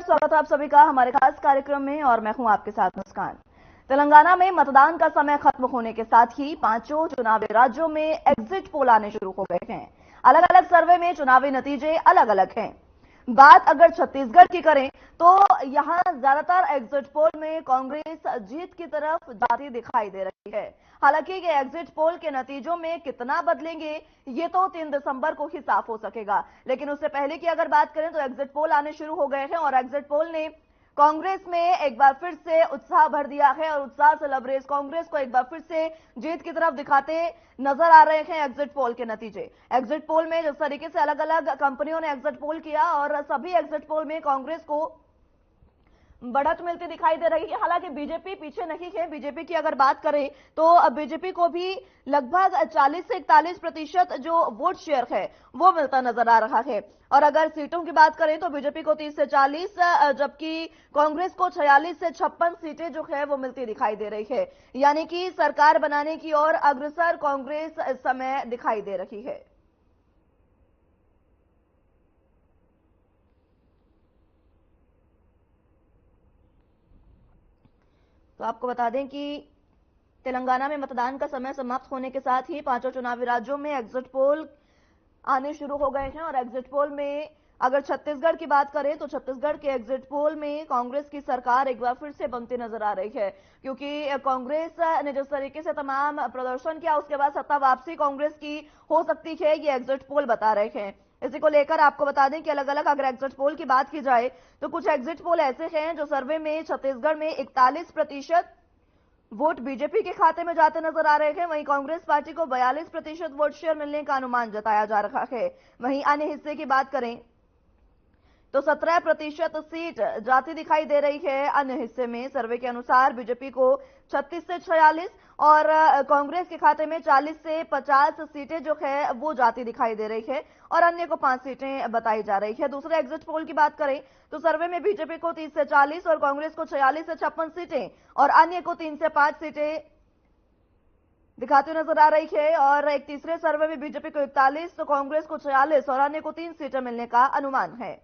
नमस्कार, स्वागत है आप सभी का हमारे खास कार्यक्रम में और मैं हूं आपके साथ मुस्कान। तेलंगाना में मतदान का समय खत्म होने के साथ ही पांचों चुनावी राज्यों में एग्जिट पोल आने शुरू हो गए हैं। अलग अलग सर्वे में चुनावी नतीजे अलग अलग हैं। बात अगर छत्तीसगढ़ की करें तो यहां ज्यादातर एग्जिट पोल में कांग्रेस जीत की तरफ जाती दिखाई दे रही है। हालांकि ये एग्जिट पोल के नतीजों में कितना बदलेंगे ये तो 3 दिसंबर को ही साफ हो सकेगा। लेकिन उससे पहले की अगर बात करें तो एग्जिट पोल आने शुरू हो गए हैं और एग्जिट पोल ने कांग्रेस में एक बार फिर से उत्साह भर दिया है और उत्साह से लबरेज कांग्रेस को एक बार फिर से जीत की तरफ दिखाते नजर आ रहे हैं एग्जिट पोल के नतीजे। एग्जिट पोल में जिस तरीके से अलग अलग कंपनियों ने एग्जिट पोल किया और सभी एग्जिट पोल में कांग्रेस को बढ़त मिलती दिखाई दे रही है। हालांकि बीजेपी पीछे नहीं है। बीजेपी की अगर बात करें तो बीजेपी को भी लगभग 40 से 41% जो वोट शेयर है वो मिलता नजर आ रहा है। और अगर सीटों की बात करें तो बीजेपी को 30 से 40 जबकि कांग्रेस को 46 से 56 सीटें जो है वो मिलती दिखाई दे रही है। यानी कि सरकार बनाने की ओर अग्रसर कांग्रेस इस समय दिखाई दे रही है। तो आपको बता दें कि तेलंगाना में मतदान का समय समाप्त होने के साथ ही पांचों चुनावी राज्यों में एग्जिट पोल आने शुरू हो गए हैं और एग्जिट पोल में अगर छत्तीसगढ़ की बात करें तो छत्तीसगढ़ के एग्जिट पोल में कांग्रेस की सरकार एक बार फिर से बनती नजर आ रही है। क्योंकि कांग्रेस ने जिस तरीके से तमाम प्रदर्शन किया उसके बाद सत्ता वापसी कांग्रेस की हो सकती है, ये एग्जिट पोल बता रहे हैं। इसी को लेकर आपको बता दें कि अलग अलग अगर एग्जिट पोल की बात की जाए तो कुछ एग्जिट पोल ऐसे हैं जो सर्वे में छत्तीसगढ़ में 41% वोट बीजेपी के खाते में जाते नजर आ रहे हैं। वहीं कांग्रेस पार्टी को 42% वोट शेयर मिलने का अनुमान जताया जा रहा है। वहीं अन्य हिस्से की बात करें तो 17% सीट जाती दिखाई दे रही है। अन्य हिस्से में सर्वे के अनुसार बीजेपी को 36 से 46 और कांग्रेस के खाते में 40 से 50 सीटें जो है वो जाती दिखाई दे रही है और अन्य को 5 सीटें बताई जा रही है। दूसरे एग्जिट पोल की बात करें तो सर्वे में बीजेपी को 30 से 40 और कांग्रेस को 46 से 56 सीटें और अन्य को 3 से 5 सीटें दिखाती नजर आ रही है। और एक तीसरे सर्वे में बीजेपी को 41 तो कांग्रेस को 46 और अन्य को 3 सीटें मिलने का अनुमान है।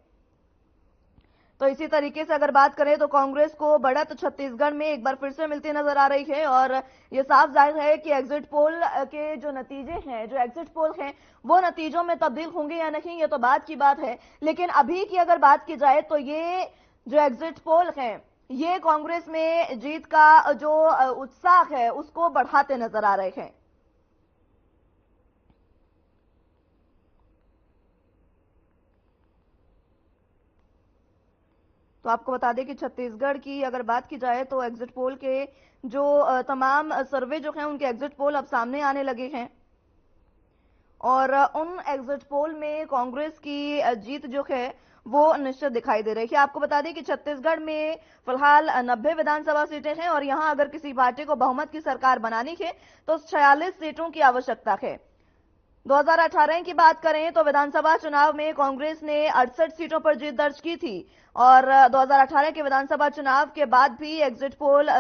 तो इसी तरीके से अगर बात करें तो कांग्रेस को बढ़त छत्तीसगढ़ में एक बार फिर से मिलती नजर आ रही है और ये साफ जाहिर है कि एग्जिट पोल के जो नतीजे हैं, जो एग्जिट पोल हैं, वो नतीजों में तब्दील होंगे या नहीं ये तो बात की बात है। लेकिन अभी की अगर बात की जाए तो ये जो एग्जिट पोल है ये कांग्रेस में जीत का जो उत्साह है उसको बढ़ाते नजर आ रहे हैं। तो आपको बता दें कि छत्तीसगढ़ की अगर बात की जाए तो एग्जिट पोल के जो तमाम सर्वे जो हैं उनके एग्जिट पोल अब सामने आने लगे हैं और उन एग्जिट पोल में कांग्रेस की जीत जो है वो निश्चित दिखाई दे रही है। आपको बता दें कि छत्तीसगढ़ में फिलहाल 90 विधानसभा सीटें हैं और यहां अगर किसी पार्टी को बहुमत की सरकार बनानी है तो 46 सीटों की आवश्यकता है। 2018 की बात करें तो विधानसभा चुनाव में कांग्रेस ने 68 सीटों पर जीत दर्ज की थी और 2018 के विधानसभा चुनाव के बाद भी एग्जिट पोल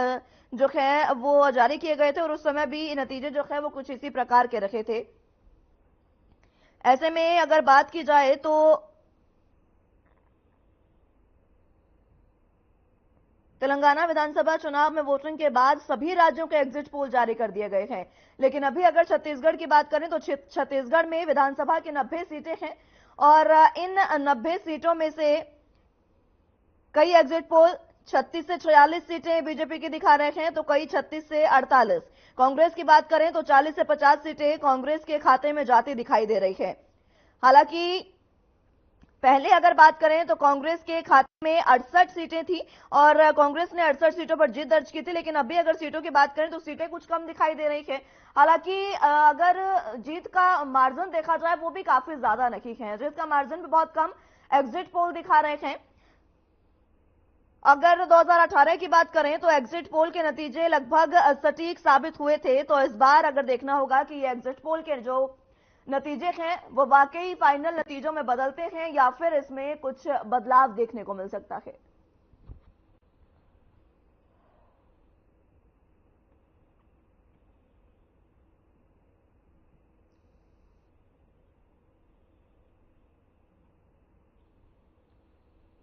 जो है वो जारी किए गए थे और उस समय भी नतीजे जो है वो कुछ इसी प्रकार के रखे थे। ऐसे में अगर बात की जाए तो तेलंगाना विधानसभा चुनाव में वोटिंग के बाद सभी राज्यों के एग्जिट पोल जारी कर दिए गए हैं। लेकिन अभी अगर छत्तीसगढ़ की बात करें तो छत्तीसगढ़ में विधानसभा की 90 सीटें हैं और इन 90 सीटों में से कई एग्जिट पोल 36 से 46 सीटें बीजेपी की दिखा रहे हैं तो कई 36 से 48। कांग्रेस की बात करें तो 40 से 50 सीटें कांग्रेस के खाते में जाती दिखाई दे रही है। हालांकि पहले अगर बात करें तो कांग्रेस के खाते में 68 सीटें थी और कांग्रेस ने 68 सीटों पर जीत दर्ज की थी। लेकिन अभी अगर सीटों की बात करें तो सीटें कुछ कम दिखाई दे रही है। हालांकि अगर जीत का मार्जिन देखा जाए वो भी काफी ज्यादा नहीं है, जीत का मार्जिन भी बहुत कम एग्जिट पोल दिखा रहे हैं। अगर 2018 की बात करें तो एग्जिट पोल के नतीजे लगभग सटीक साबित हुए थे, तो इस बार अगर देखना होगा कि ये एग्जिट पोल के जो नतीजे हैं वो वाकई फाइनल नतीजों में बदलते हैं या फिर इसमें कुछ बदलाव देखने को मिल सकता है।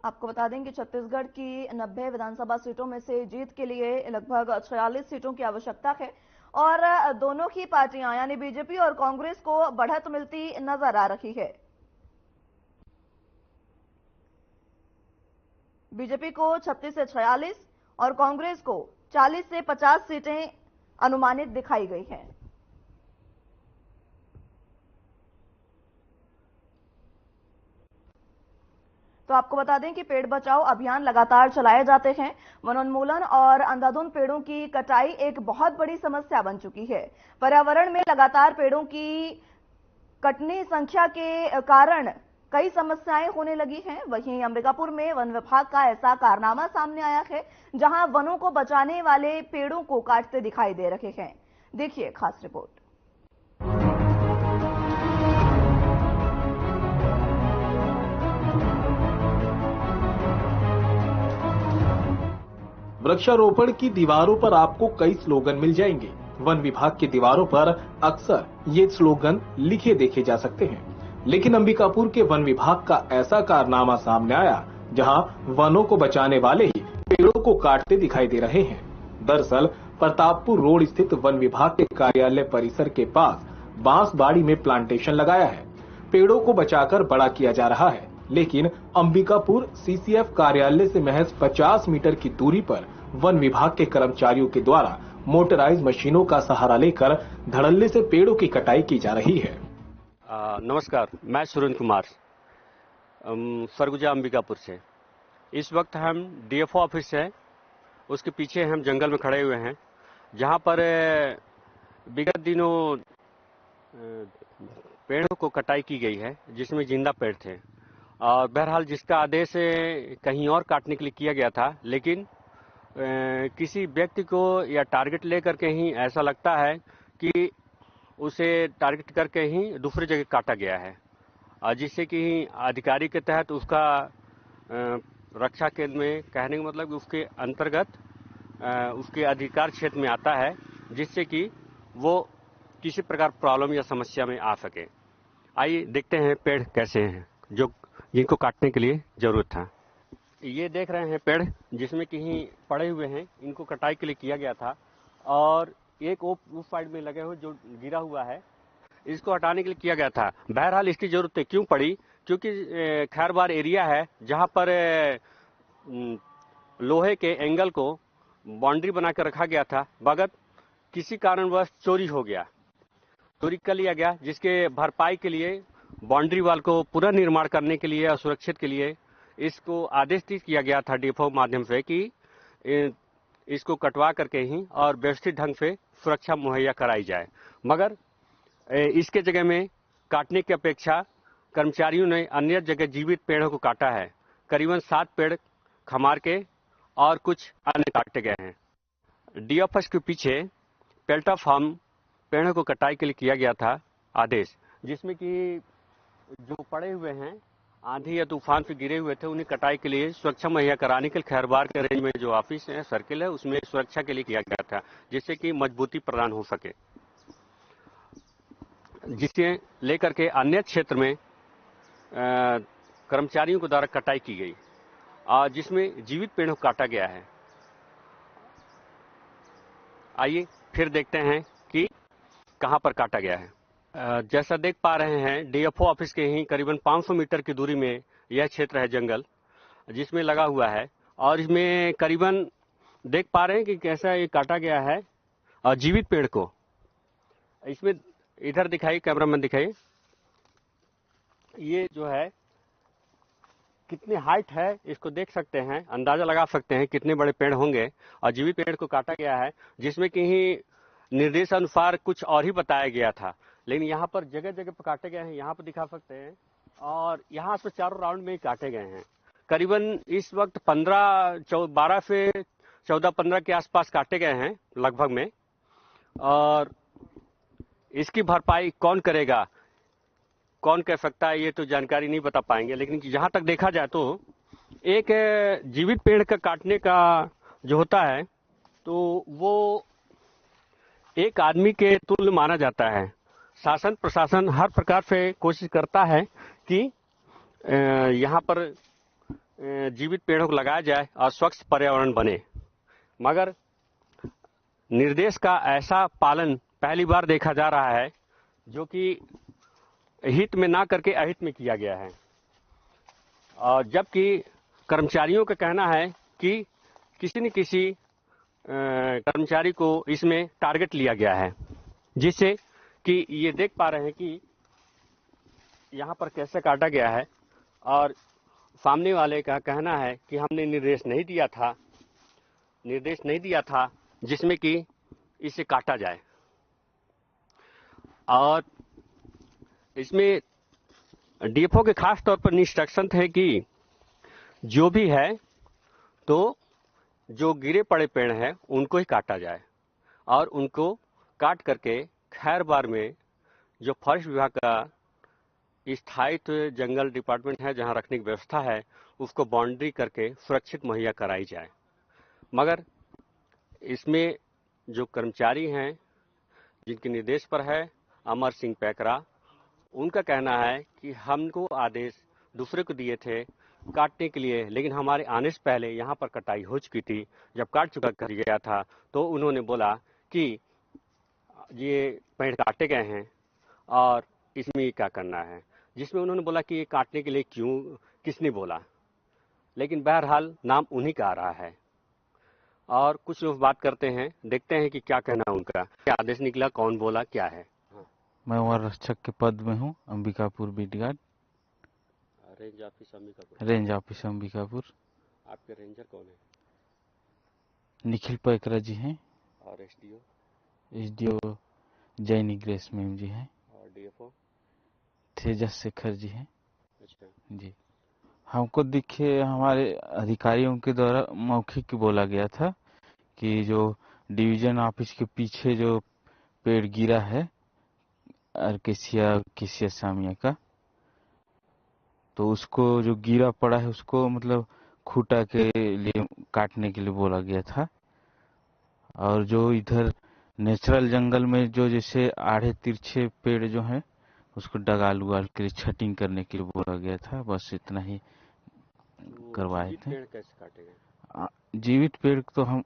आपको बता दें कि छत्तीसगढ़ की 90 विधानसभा सीटों में से जीत के लिए लगभग 46 सीटों की आवश्यकता है और दोनों ही पार्टियां यानी बीजेपी और कांग्रेस को बढ़त मिलती नजर आ रही है। बीजेपी को 36 से 46 और कांग्रेस को 40 से 50 सीटें अनुमानित दिखाई गई हैं। तो आपको बता दें कि पेड़ बचाओ अभियान लगातार चलाए जाते हैं। वनोन्मूलन और अंधाधुंध पेड़ों की कटाई एक बहुत बड़ी समस्या बन चुकी है। पर्यावरण में लगातार पेड़ों की कटनी संख्या के कारण कई समस्याएं होने लगी हैं। वहीं अंबिकापुर में वन विभाग का ऐसा कारनामा सामने आया है जहां वनों को बचाने वाले पेड़ों को काटते दिखाई दे रहे हैं। देखिए खास रिपोर्ट। वृक्षारोपण की दीवारों पर आपको कई स्लोगन मिल जाएंगे। वन विभाग की दीवारों पर अक्सर ये स्लोगन लिखे देखे जा सकते हैं, लेकिन अंबिकापुर के वन विभाग का ऐसा कारनामा सामने आया जहां वनों को बचाने वाले ही पेड़ों को काटते दिखाई दे रहे हैं। दरअसल प्रतापपुर रोड स्थित वन विभाग के कार्यालय परिसर के पास बांसबाड़ी में प्लांटेशन लगाया है। पेड़ों को बचाकर बड़ा किया जा रहा है, लेकिन अंबिकापुर सीसीएफ कार्यालय से महज 50 मीटर की दूरी पर वन विभाग के कर्मचारियों के द्वारा मोटराइज मशीनों का सहारा लेकर धड़ल्ले से पेड़ों की कटाई की जा रही है। नमस्कार, मैं सुरेंद्र कुमार सरगुजा अंबिकापुर से। इस वक्त हम डीएफओ ऑफिस है, उसके पीछे हम जंगल में खड़े हुए हैं, जहां पर विगत दिनों पेड़ों को कटाई की गई है, जिसमें जिंदा पेड़ थे और बहरहाल जिसका आदेश कहीं और काटने के लिए किया गया था, लेकिन किसी व्यक्ति को या टारगेट लेकर के ही ऐसा लगता है कि उसे टारगेट करके ही दूसरी जगह काटा गया है, जिससे कि अधिकारी के तहत उसका रक्षा केंद्र में कहने का मतलब उसके अंतर्गत उसके अधिकार क्षेत्र में आता है, जिससे कि वो किसी प्रकार प्रॉब्लम या समस्या में आ सके। आइए देखते हैं पेड़ कैसे हैं जो जिनको काटने के लिए जरूरत था। ये देख रहे हैं पेड़ जिसमें कहीं पड़े हुए हैं, इनको कटाई के लिए किया गया था और एक उस साइड में लगे हुए जो गिरा हुआ है, इसको हटाने के लिए किया गया था। बहरहाल इसकी जरूरत क्यों पड़ी? क्योंकि खैरबार एरिया है जहां पर लोहे के एंगल को बाउंड्री बनाकर रखा गया था, मगर किसी कारणवश चोरी हो गया, चोरी कर लिया गया, जिसके भरपाई के लिए बाउंड्री वाल को पुनर्निर्माण करने के लिए और सुरक्षित के लिए इसको आदेश किया गया था डीएफओ माध्यम से कि इसको कटवा करके ही और व्यवस्थित ढंग से सुरक्षा मुहैया कराई जाए। मगर इसके जगह में काटने की अपेक्षा कर्मचारियों ने अन्य जगह जीवित पेड़ों को काटा है। करीबन 7 पेड़ खमार के और कुछ अन्य काटे गए हैं। डीएफओ के पीछे पेल्टा फार्म पेड़ों को कटाई के लिए किया गया था आदेश, जिसमें कि जो पड़े हुए हैं आंधी या तूफान से गिरे हुए थे, उन्हें कटाई के लिए सुरक्षा मुहैया कराने के लिए खैरबार के रेंज में जो ऑफिस है, सर्किल है, उसमें सुरक्षा के लिए किया गया था, जिससे कि मजबूती प्रदान हो सके, जिसे लेकर के अन्य क्षेत्र में कर्मचारियों के द्वारा कटाई की गई और जिसमें जीवित पेड़ों को काटा गया है। आइए फिर देखते हैं कि कहां पर काटा गया है। जैसा देख पा रहे हैं, डीएफओ ऑफिस के ही करीबन 500 मीटर की दूरी में यह क्षेत्र है जंगल, जिसमें लगा हुआ है और इसमें करीबन देख पा रहे हैं कि कैसा ये काटा गया है और जीवित पेड़ को। इसमें इधर दिखाइए, कैमरामैन दिखाइए, ये जो है कितनी हाइट है इसको देख सकते हैं, अंदाजा लगा सकते हैं कितने बड़े पेड़ होंगे और जीवित पेड़ को काटा गया है, जिसमें कि निर्देश अनुसार कुछ और ही बताया गया था, लेकिन यहाँ पर जगह जगह पर काटे गए हैं। यहाँ पर दिखा सकते हैं और यहाँ पर चारों राउंड में ही काटे गए हैं। करीबन इस वक्त 12 से 14-15 के आसपास काटे गए हैं लगभग में, और इसकी भरपाई कौन करेगा, कौन कह सकता है, ये तो जानकारी नहीं बता पाएंगे। लेकिन जहां तक देखा जाए तो एक जीवित पेड़ का काटने का जो होता है तो वो एक आदमी के तुल्य माना जाता है। शासन प्रशासन हर प्रकार से कोशिश करता है कि यहाँ पर जीवित पेड़ों को लगाया जाए और स्वच्छ पर्यावरण बने। मगर निर्देश का ऐसा पालन पहली बार देखा जा रहा है जो कि हित में ना करके अहित में किया गया है, और जबकि कर्मचारियों का कहना है कि किसी न किसी कर्मचारी को इसमें टारगेट लिया गया है, जिससे कि ये देख पा रहे हैं कि यहाँ पर कैसे काटा गया है। और सामने वाले का कहना है कि हमने निर्देश नहीं दिया था जिसमें कि इसे काटा जाए। और इसमें डीएफओ के खास तौर पर इंस्ट्रक्शन थे कि जो भी है तो जो गिरे पड़े पेड़ हैं उनको ही काटा जाए, और उनको काट करके खैरबार में जो फॉरेस्ट विभाग का स्थायित्व जंगल डिपार्टमेंट है जहां रखने की व्यवस्था है उसको बाउंड्री करके सुरक्षित मुहैया कराई जाए। मगर इसमें जो कर्मचारी हैं जिनके निर्देश पर है अमर सिंह पैकरा, उनका कहना है कि हमको आदेश दूसरे को दिए थे काटने के लिए, लेकिन हमारे आने से पहले यहाँ पर कटाई हो चुकी थी। जब काट चुका कर गया था तो उन्होंने बोला कि ये पेड़ काटे गए हैं और इसमें क्या करना है, जिसमें उन्होंने बोला कि ये काटने के लिए क्यों, किसने बोला। लेकिन बहरहाल नाम उन्हीं का आ रहा है। और कुछ लोग बात करते हैं, देखते हैं कि क्या कहना है उनका, क्या आदेश निकला, कौन बोला, क्या है। मैं वन रक्षक के पद में हूँ, Ambikapur beat guard, range office Ambikapur. आपके रेंजर कौन है? निखिल पैकरा जी हैं। और SDO Jenny Grace ma'am ji हैं। और डीएफओ तेजस शेखर जी हैं। अच्छा जी, हमको दिखे हमारे अधिकारियों के द्वारा मौखिक बोला गया था कि जो डिवीजन ऑफिस के पीछे जो पेड़ गिरा है अर्केसिया सामिया का, तो उसको जो गिरा पड़ा है उसको मतलब खूटा के लिए काटने के लिए बोला गया था। और जो इधर नेचुरल जंगल में जो जैसे आड़े तिरछे पेड़ जो हैं उसको डगाल उगाल के लिए छटिंग करने के लिए बोला गया था। बस इतना ही करवाए थे। पेड़ कैसे काटे गए? जीवित पेड़ तो हम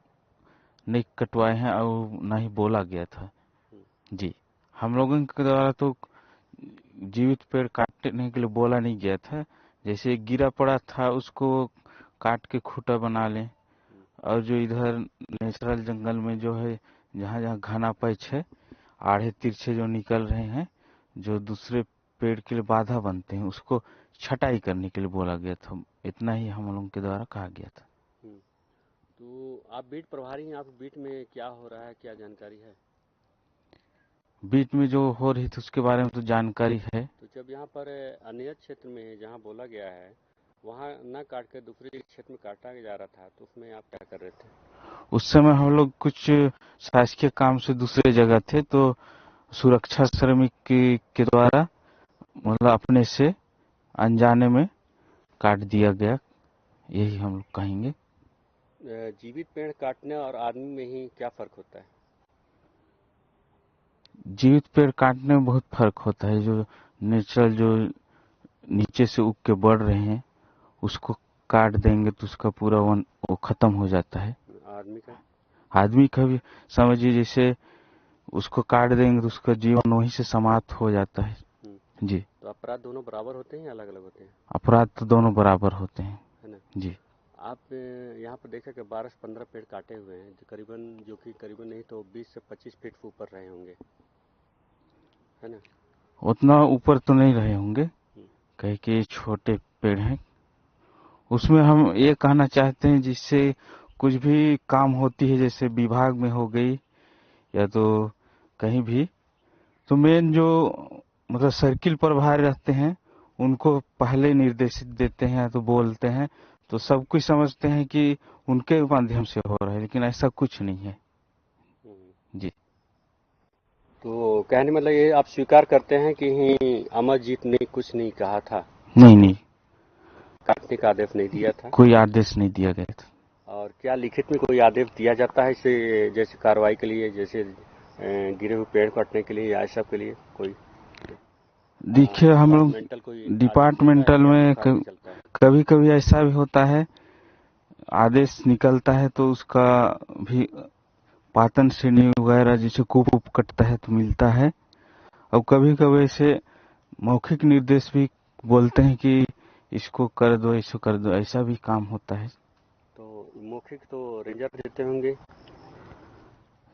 नहीं कटवाए हैं और ना ही बोला गया था जी। हम लोगों के द्वारा तो जीवित पेड़ काटने के लिए बोला नहीं गया था। जैसे गिरा पड़ा था उसको काट के खूटा बना लें, और जो इधर नेचुरल जंगल में जो है जहाँ जहाँ घना पैच है, आड़े तिरछे जो निकल रहे हैं जो दूसरे पेड़ के लिए बाधा बनते हैं, उसको छटाई करने के लिए बोला गया था। इतना ही हम लोगों के द्वारा कहा गया था। तो आप बीट प्रभारी हैं, आप बीट में क्या हो रहा है, क्या जानकारी है? बीट में जो हो रही थी उसके बारे में तो जानकारी है। तो जब यहाँ पर अन्य क्षेत्र में जहाँ बोला गया है वहाँ न काट कर दूसरे क्षेत्र में काटा जा रहा था, तो उसमें आप क्या कर रहे थे? उस समय हम लोग कुछ शासकीय काम से दूसरे जगह थे, तो सुरक्षा श्रमिक के द्वारा मतलब अपने से अनजाने में काट दिया गया, यही हम लोग कहेंगे। जीवित पेड़ काटने और आदमी में ही क्या फर्क होता है? जीवित पेड़ काटने में बहुत फर्क होता है। जो नेचुरल जो नीचे से उग के बढ़ रहे हैं उसको काट देंगे तो उसका पूरा वन वो खत्म हो जाता है। आदमी का भी समझिए, जैसे उसको काट देंगे तो उसका जीवन वहीं से समाप्त हो जाता है जी। तो अपराध दोनों बराबर होते हैं या अलग अलग होते हैं? अपराध तो दोनों बराबर होते हैं, है ना जी। आप यहाँ पर देखा कि 12 से 15 पेड़ काटे हुए हैं, जो कि करीबन नहीं तो 20 से 25 फीट ऊपर रहे होंगे, है ना? उतना ऊपर तो नहीं रहे होंगे, कहे कि छोटे पेड़ हैं। उसमें हम ये कहना चाहते हैं जिससे कुछ भी काम होती है, जैसे विभाग में हो गई या तो कहीं भी, तो मेन जो मतलब सर्किल प्रभारी रहते हैं उनको पहले निर्देशित देते हैं तो बोलते हैं, तो सब कुछ समझते हैं कि उनके माध्यम से हो रहा है, लेकिन ऐसा कुछ नहीं है जी। तो कहने मतलब ये आप स्वीकार करते हैं कि अमरजीत ने कुछ नहीं कहा था? नहीं, काटने का आदेश नहीं दिया था, कोई आदेश नहीं दिया गया था। और क्या लिखित में कोई आदेश दिया जाता है इसे जैसे कार्रवाई के लिए, जैसे गिरे हुए पेड़ काटने के लिए या सब के लिए कोई? देखिए हम लोग डिपार्टमेंटल में कभी कभी ऐसा भी होता है, आदेश निकलता है तो उसका भी पाचन श्रेणी वगैरह जैसे कूप उप कटता है तो मिलता है। और कभी कभी ऐसे मौखिक निर्देश भी बोलते हैं कि इसको कर दो, इसको कर दो, ऐसा भी काम होता है। तो मौखिक तो रेंजर देते होंगे।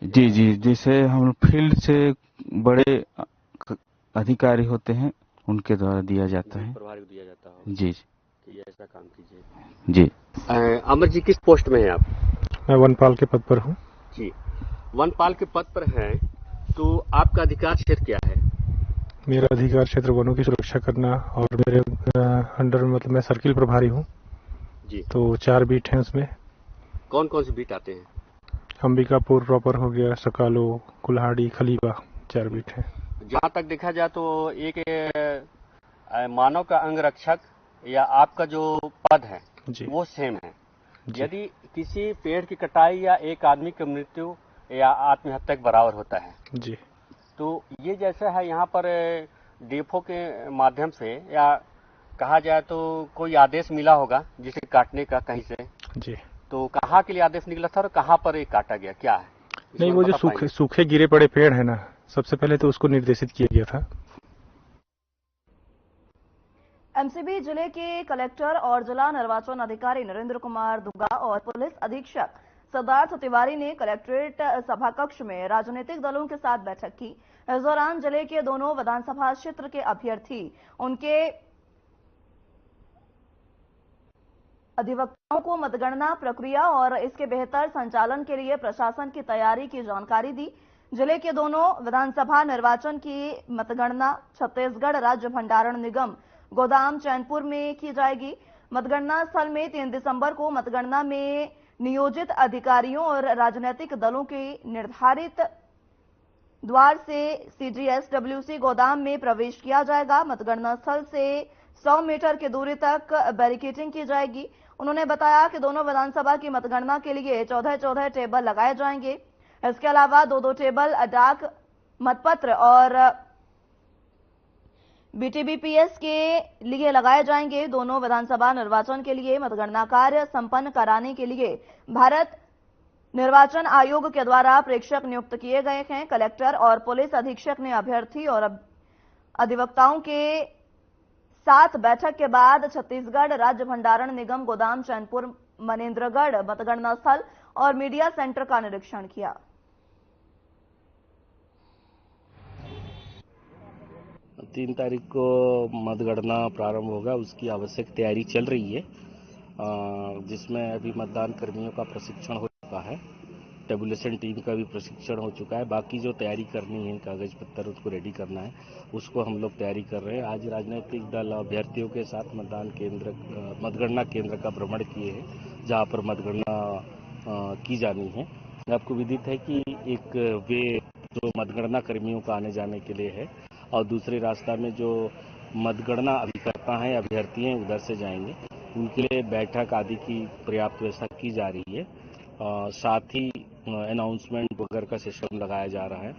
जी जी, जैसे हम फील्ड से बड़े अधिकारी होते हैं, उनके द्वारा दिया जाता है। प्रभारी को दिया जाता है जी कि ऐसा काम कीजिए। जी। अमर जी, किस पोस्ट में हैं आप? मैं वनपाल के पद पर हूँ। जी, वनपाल के पद पर हैं, तो आपका अधिकार क्षेत्र क्या है? मेरा अधिकार क्षेत्र वनों की सुरक्षा करना, और मेरे अंडर मतलब मैं सर्किल प्रभारी हूँ जी। तो 4 बीट हैं उसमें। कौन कौन से बीट आते हैं? अंबिकापुर प्रॉपर हो गया, सकालो, कुल्हाड़ी, खलीबा, 4 बीट हैं। जहाँ तक देखा जाए तो एक मानव का अंग रक्षक या आपका जो पद है जी वो सेम है। जी यदि किसी पेड़ की कटाई या एक आदमी की मृत्यु या आत्महत्या के बराबर होता है, जी। तो ये जैसा है यहाँ पर डीएफओ के माध्यम से या कहा जाए तो कोई आदेश मिला होगा जिसे काटने का कहीं से, जी तो कहाँ के लिए आदेश निकला था और कहाँ पर ये काटा गया, क्या है? नहीं, वो जो सूखे गिरे पड़े पेड़ है ना, सबसे पहले तो उसको निर्देशित किया गया था। एमसीबी जिले के कलेक्टर और जिला निर्वाचन अधिकारी नरेंद्र कुमार दुगा और पुलिस अधीक्षक सिद्धार्थ तिवारी ने कलेक्ट्रेट सभा कक्ष में राजनीतिक दलों के साथ बैठक की। इस दौरान जिले के दोनों विधानसभा क्षेत्र के अभ्यर्थी, उनके अधिवक्ताओं को मतगणना प्रक्रिया और इसके बेहतर संचालन के लिए प्रशासन की तैयारी की जानकारी दी। जिले के दोनों विधानसभा निर्वाचन की मतगणना छत्तीसगढ़ राज्य भंडारण निगम गोदाम चैनपुर में की जाएगी। मतगणना स्थल में 3 दिसंबर को मतगणना में नियोजित अधिकारियों और राजनीतिक दलों के निर्धारित द्वार से सीजीएसडब्ल्यूसी गोदाम में प्रवेश किया जाएगा। मतगणना स्थल से 100 मीटर की दूरी तक बैरिकेडिंग की जाएगी। उन्होंने बताया कि दोनों विधानसभा की मतगणना के लिए 14-14 टेबल लगाए जाएंगे। इसके अलावा 2-2 टेबल डाक मतपत्र और बीटीबीपीएस के लिए लगाए जाएंगे। दोनों विधानसभा निर्वाचन के लिए मतगणना कार्य संपन्न कराने के लिए भारत निर्वाचन आयोग के द्वारा प्रेक्षक नियुक्त किए गए हैं। कलेक्टर और पुलिस अधीक्षक ने अभ्यर्थी और अधिवक्ताओं के साथ बैठक के बाद छत्तीसगढ़ राज्य भंडारण निगम गोदाम चैनपुर मनेन्द्रगढ़ मतगणना स्थल और मीडिया सेंटर का निरीक्षण किया। तीन तारीख को मतगणना प्रारंभ होगा, उसकी आवश्यक तैयारी चल रही है, जिसमें अभी मतदान कर्मियों का प्रशिक्षण हो चुका है, टेबुलेशन टीम का भी प्रशिक्षण हो चुका है। बाकी जो तैयारी करनी है, कागज पत्तर उसको रेडी करना है, उसको हम लोग तैयारी कर रहे हैं। आज राजनीतिक दल अभ्यर्थियों के साथ मतगणना केंद्र का भ्रमण किए हैं, जहां पर मतगणना की जानी है। आपको विदित है कि एक वे जो मतगणना कर्मियों का आने जाने के लिए है, और दूसरे रास्ता में जो मतगणना अभिकर्ता हैं, अभ्यर्थी हैं, उधर से जाएंगे, उनके लिए बैठक आदि की पर्याप्त व्यवस्था की जा रही है। साथ ही अनाउंसमेंट वगैरह का सिस्टम लगाया जा रहा है।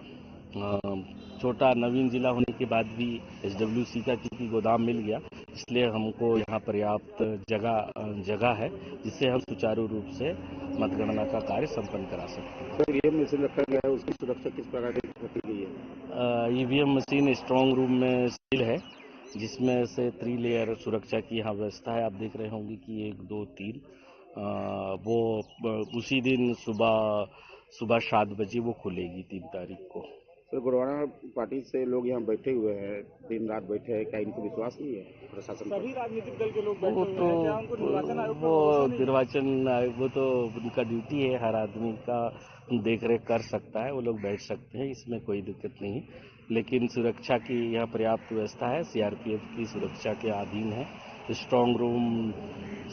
छोटा नवीन जिला होने के बाद भी एसडब्ल्यूसी का क्योंकि गोदाम मिल गया, इसलिए हमको यहाँ पर्याप्त जगह है, जिससे हम सुचारू रूप से मतगणना का कार्य संपन्न करा सकते हैं। सर, ईवीएम मशीन रखा गया है, उसकी सुरक्षा किस प्रकार की रखी गई है? ईवीएम मशीन स्ट्रांग रूम में सील है, जिसमें से 3 लेयर सुरक्षा की यहाँ व्यवस्था है। आप देख रहे होंगे कि 1, 2, 3 वो उसी दिन सुबह 7 बजे वो खुलेगी 3 तारीख को। सर, गुरुवाना पार्टी से लोग यहाँ बैठे हुए हैं, दिन रात बैठे हैं, क्या इनको विश्वास नहीं है प्रशासन? सभी राजनीतिक दल के लोग बैठे हुए हैं, क्या उनको निर्वाचन आयोग वो तो उनका ड्यूटी है, हर आदमी का देख रेख कर सकता है, वो लोग बैठ सकते हैं, इसमें कोई दिक्कत नहीं। लेकिन सुरक्षा की यहाँ पर्याप्त व्यवस्था है, सीआरपीएफ की सुरक्षा के अधीन है। स्ट्रांग रूम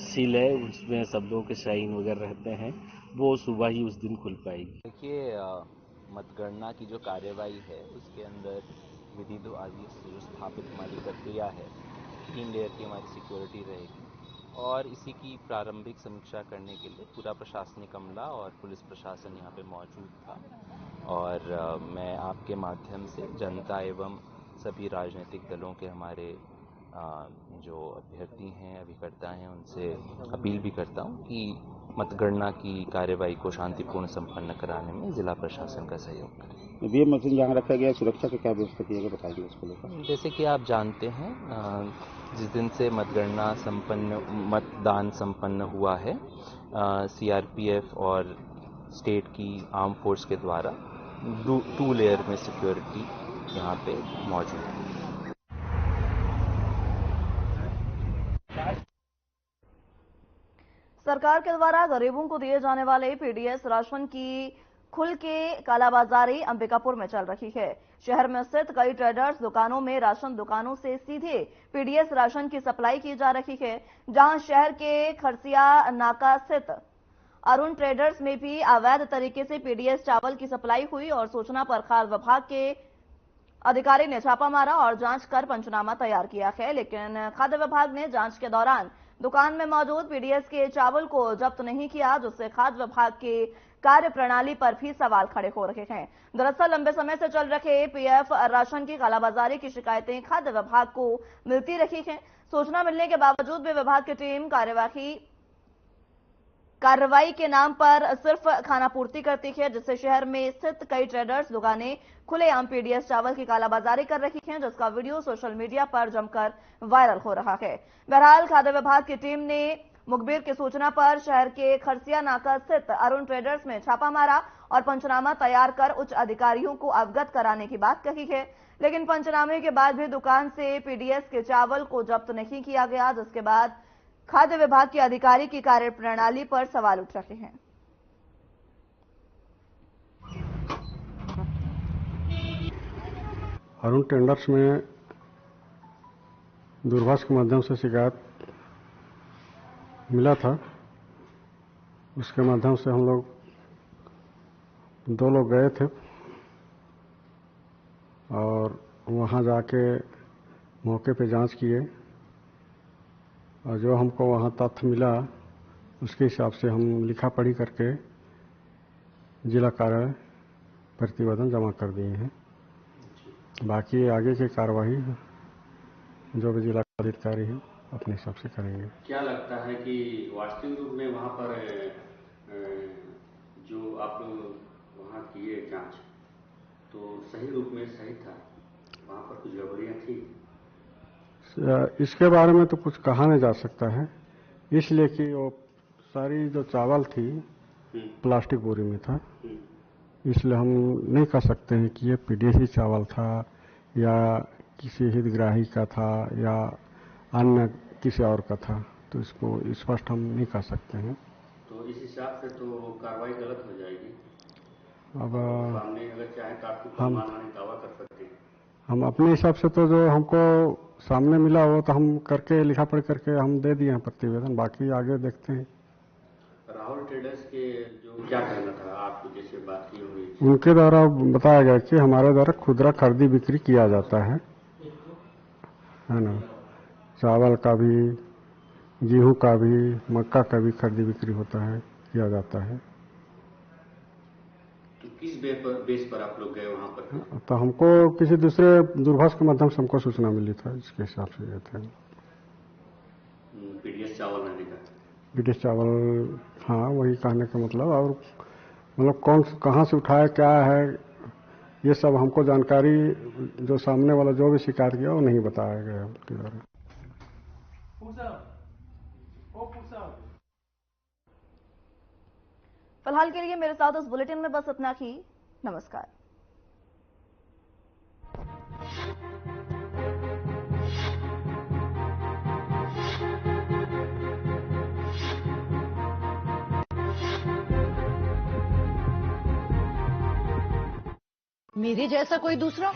सील है, उसमें सब लोगों के साइन वगैरह रहते हैं, वो सुबह ही उस दिन खुल पाएगी। देखिए, मतगणना की जो कार्यवाही है उसके अंदर विधि दो आदि जो स्थापित हमारी प्रक्रिया है, 3 लेयर की हमारी सिक्योरिटी रहेगी, और इसी की प्रारंभिक समीक्षा करने के लिए पूरा प्रशासनिक अमला और पुलिस प्रशासन यहाँ पे मौजूद था। और मैं आपके माध्यम से जनता एवं सभी राजनीतिक दलों के हमारे जो अभ्यर्थी हैं, अभिकर्ता हैं, उनसे अपील भी करता हूं कि मतगणना की कार्यवाही को शांतिपूर्ण संपन्न कराने में जिला प्रशासन का सहयोग करें। ईवीएम मशीन जहाँ रखा गया, सुरक्षा की क्या व्यवस्था की गई, बताइए इसको लेकर। जैसे कि आप जानते हैं, जिस दिन से मतदान संपन्न हुआ है, सीआरपीएफ और स्टेट की आर्म फोर्स के द्वारा 2 लेयर में सिक्योरिटी यहाँ पे मौजूद है। सरकार के द्वारा गरीबों को दिए जाने वाले पीडीएस राशन की खुल के कालाबाजारी अंबिकापुर में चल रही है। शहर में स्थित कई ट्रेडर्स दुकानों में राशन दुकानों से सीधे पीडीएस राशन की सप्लाई की जा रही है, जहां शहर के खरसिया नाका स्थित अरुण ट्रेडर्स में भी अवैध तरीके से पीडीएस चावल की सप्लाई हुई और सूचना पर खाद्य विभाग के अधिकारी ने छापा मारा और जांच कर पंचनामा तैयार किया है। लेकिन खाद्य विभाग ने जांच के दौरान दुकान में मौजूद पीडीएस के चावल को जब्त नहीं किया, जिससे खाद्य विभाग के कार्य प्रणाली पर भी सवाल खड़े हो रहे हैं। दरअसल लंबे समय से चल रहे पीएफ राशन की कालाबाजारी की शिकायतें खाद्य विभाग को मिलती रही हैं। सूचना मिलने के बावजूद भी विभाग की टीम कार्रवाई के नाम पर सिर्फ खानापूर्ति करती है, जिससे शहर में स्थित कई ट्रेडर्स दुकानें खुलेआम पीडीएस चावल की कालाबाजारी कर रही हैं, जिसका वीडियो सोशल मीडिया पर जमकर वायरल हो रहा है। बहरहाल खाद्य विभाग की टीम ने मुखबिर की सूचना पर शहर के खरसिया नाका स्थित अरुण ट्रेडर्स में छापा मारा और पंचनामा तैयार कर उच्च अधिकारियों को अवगत कराने की बात कही है। लेकिन पंचनामे के बाद भी दुकान से पीडीएस के चावल को जब्त नहीं किया गया, जिसके बाद खाद्य विभाग के अधिकारी की कार्यप्रणाली पर सवाल उठ रहे हैं। अरुण टेंडर्स में दूरभाष के माध्यम से शिकायत मिला था। उसके माध्यम से हम लोग 2 लोग गए थे और वहां जाके मौके पे जांच किए और जो हमको वहां तथ्य मिला उसके हिसाब से हम लिखा पढ़ी करके जिला कार्यालय प्रतिवेदन जमा कर दिए हैं। बाकी आगे की कार्रवाई जो भी जिला अधिकारी है अपने हिसाब से करेंगे। क्या लगता है कि वास्तविक रूप में वहां पर जो आप वहां किए जांच तो सही रूप में सही था, वहां पर कुछ गड़बड़ियां थी? इसके बारे में तो कुछ कहा नहीं जा सकता है, इसलिए कि वो सारी जो चावल थी प्लास्टिक बोरी में था, इसलिए हम नहीं कह सकते हैं कि ये पीडीएस चावल था या किसी हितग्राही का था या अन्य किसी और का था, तो इसको स्पष्ट हम नहीं कह सकते हैं। तो इस हिसाब से तो कार्रवाई गलत हो जाएगी। अब सामने अगर चाहे तो आपको दावा कर सकते हैं। हम अपने हिसाब से तो जो हमको सामने मिला वो तो हम करके लिखा पढ़ करके हम दे दिए हैं प्रतिवेदन, बाकी आगे देखते हैं। राहुल ट्रेडर्स के जो क्या कहना था, आपको जैसे बात की हुई, उनके द्वारा बताया गया कि हमारे द्वारा खुदरा खरीदी बिक्री किया जाता है ना, चावल का भी, गेहूं का भी, मक्का का भी खरीदी बिक्री होता है, किया जाता है। तो किस बेस पर आप लोग गए वहां पर? तो हमको किसी दूसरे दूरभाष के माध्यम से हमको सूचना मिली था, इसके हिसाब से गए थे। पीडीएस चावल नहीं का? पीडीएस चावल, हाँ वही कहने का मतलब, और मतलब कौन कहाँ से उठाया क्या है ये सब हमको जानकारी जो सामने वाला जो भी शिकायत किया वो नहीं बताया गया उनके द्वारा। फिलहाल के लिए मेरे साथ इस बुलेटिन में बस इतना ही। नमस्कार। मेरे जैसा कोई दूसरा